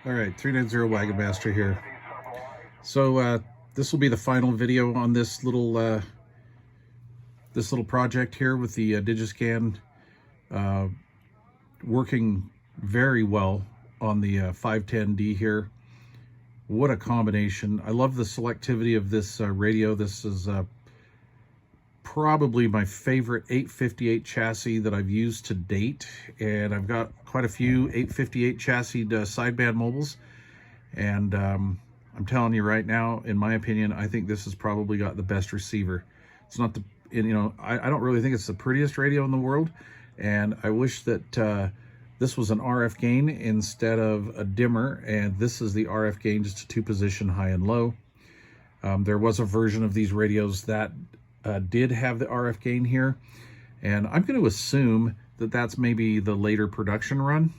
All right, 390 Wagon Master here. So this will be the final video on this little project here with the DIGI SCAN working very well on the 510D here. What a combination. I love the selectivity of this radio. This is probably my favorite 858 chassis that I've used to date, and I've got quite a few 858 chassis sideband mobiles, and I'm telling you right now, in my opinion, I think this has probably got the best receiver. It's not the, I don't really think it's the prettiest radio in the world, and I wish that this was an RF gain instead of a dimmer, and this is the RF gain, just a 2-position high and low. There was a version of these radios that did have the RF gain here, and I'm going to assume that that's maybe the later production run.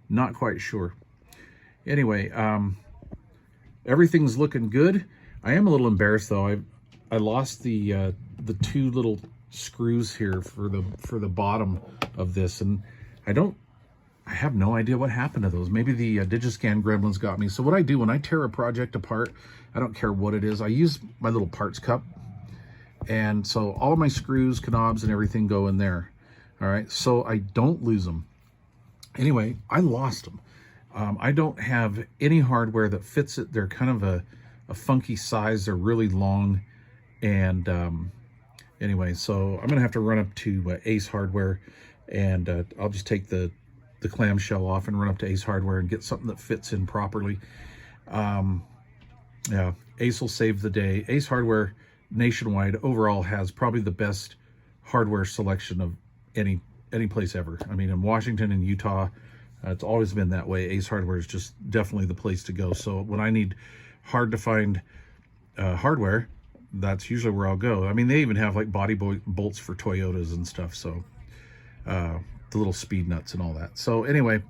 Not quite sure. Anyway, everything's looking good. I am a little embarrassed though. I lost the 2 little screws here for the bottom of this, and I have no idea what happened to those. Maybe the DIGI SCAN gremlins got me. So what I do when I tear a project apart, I don't care what it is, I use my little parts cup. And so all of my screws, knobs, and everything go in there. All right, so I don't lose them. Anyway, I lost them. I don't have any hardware that fits it. They're kind of a funky size. They're really long. And anyway, so I'm gonna have to run up to Ace Hardware, and I'll just take the clamshell off and run up to Ace Hardware and get something that fits in properly. Yeah, Ace will save the day. Ace Hardware nationwide overall has probably the best hardware selection of any place ever. I mean, in Washington and Utah, it's always been that way. Ace Hardware is just definitely the place to go. So when I need hard to find hardware, that's usually where I'll go. I mean, they even have like body bolts for Toyotas and stuff. So the little speed nuts and all that. So anyway,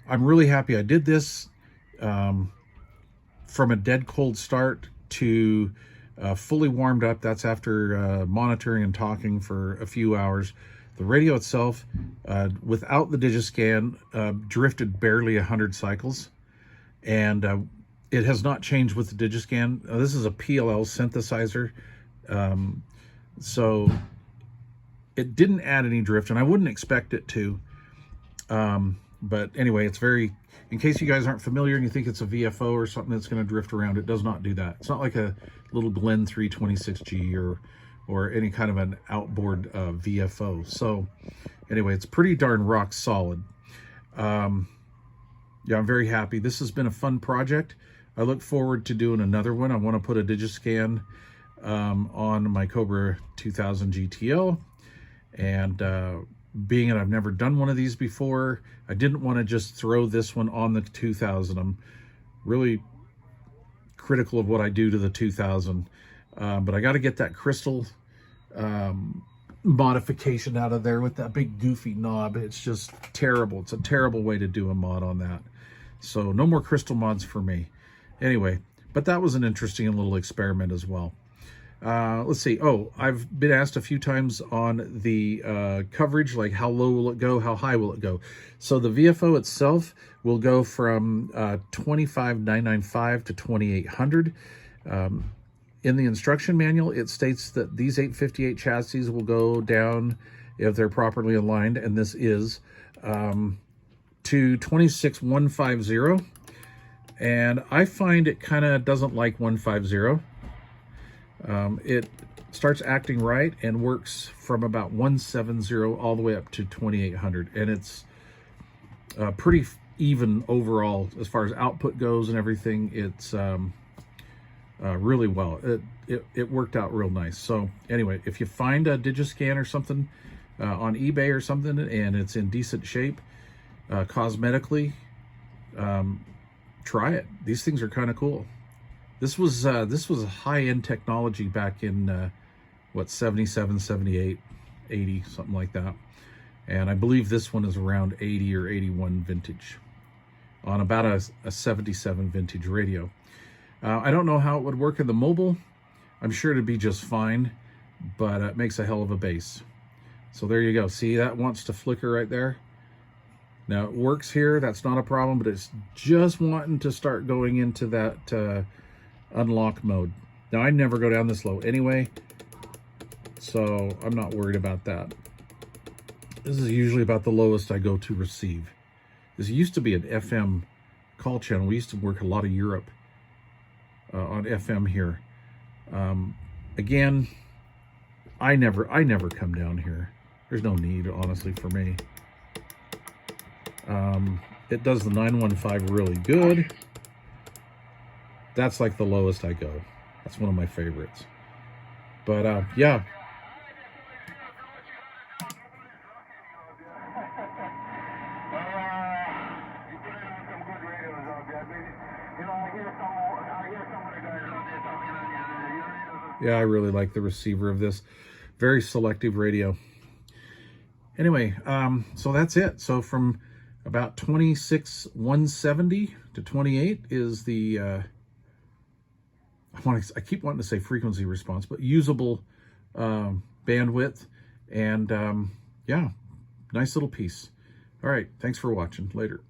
I'm really happy I did this. From a dead cold start to fully warmed up. That's after monitoring and talking for a few hours. The radio itself, without the DIGI SCAN, drifted barely 100 cycles, and it has not changed with the DIGI SCAN. This is a PLL synthesizer, so it didn't add any drift, and I wouldn't expect it to. But anyway, it's very, in case you guys aren't familiar and you think it's a VFO or something that's going to drift around, it does not do that. It's not like a little Glen 326G or any kind of an outboard VFO. So anyway, it's pretty darn rock solid. Yeah, I'm very happy. This has been a fun project. I look forward to doing another one. I want to put a DIGI SCAN on my Cobra 2000 GTL, and being that I've never done one of these before, I didn't want to just throw this one on the 2000. I'm really critical of what I do to the 2000, but I got to get that crystal modification out of there with that big goofy knob. It's just terrible. It's a terrible way to do a mod on that. So no more crystal mods for me. Anyway, but that was an interesting little experiment as well. Let's see. Oh, I've been asked a few times on the coverage, like how low will it go, how high will it go? So the VFO itself will go from 25,995 to 2,800. In the instruction manual, it states that these 858 chassis will go down, if they're properly aligned, and this is, to 26,150. And I find it kind of doesn't like 150. It starts acting right and works from about 170 all the way up to 2,800, and it's pretty even overall as far as output goes and everything. It's really well. It worked out real nice. So anyway, if you find a DIGI SCAN or something on eBay or something and it's in decent shape cosmetically, try it. These things are kind of cool. This was a high-end technology back in, what, 77, 78, 80, something like that. And I believe this one is around 80 or 81 vintage on about a 77 vintage radio. I don't know how it would work in the mobile. I'm sure it'd be just fine, but it makes a hell of a bass. So there you go. See, that wants to flicker right there. Now it works here, that's not a problem, but it's just wanting to start going into that unlock mode. Now I never go down this low anyway, so I'm not worried about that. This is usually about the lowest I go to receive. This used to be an FM call channel. We used to work a lot of Europe on FM here. Again, I never come down here. There's no need, honestly, for me. It does the 915 really good. That's like the lowest I go. That's one of my favorites. But yeah. Yeah, I really like the receiver of this. Very selective radio. Anyway, so that's it. So from about 26,170 to 28 is the, I keep wanting to say frequency response, but usable bandwidth. And yeah, nice little piece. All right, thanks for watching. Later.